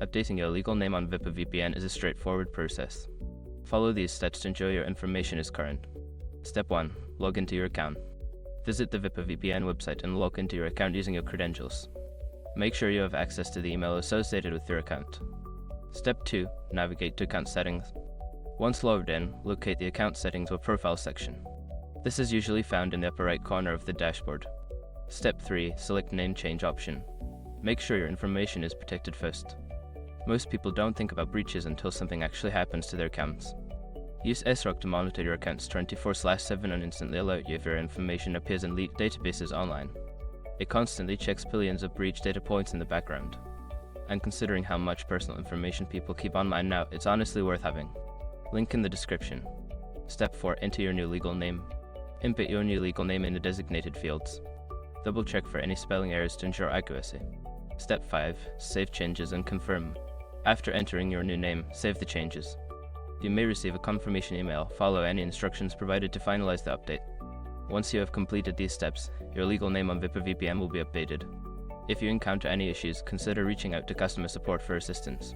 Updating your legal name on VyprVPN is a straightforward process. Follow these steps to ensure your information is current. Step 1. Log into your account. Visit the VyprVPN website and log into your account using your credentials. Make sure you have access to the email associated with your account. Step 2. Navigate to account settings. Once logged in, locate the account settings or profile section. This is usually found in the upper right corner of the dashboard. Step 3. Select name change option. Make sure your information is protected first. Most people don't think about breaches until something actually happens to their accounts. Use SROC to monitor your accounts 24/7 and instantly alert you if your information appears in leaked databases online. It constantly checks billions of breach data points in the background. And considering how much personal information people keep online now, it's honestly worth having. Link in the description. Step 4. Enter your new legal name. Input your new legal name in the designated fields. Double check for any spelling errors to ensure accuracy. Step 5. Save changes and confirm. After entering your new name, save the changes. You may receive a confirmation email. Follow any instructions provided to finalize the update. Once you have completed these steps, your legal name on VyprVPN will be updated. If you encounter any issues, consider reaching out to customer support for assistance.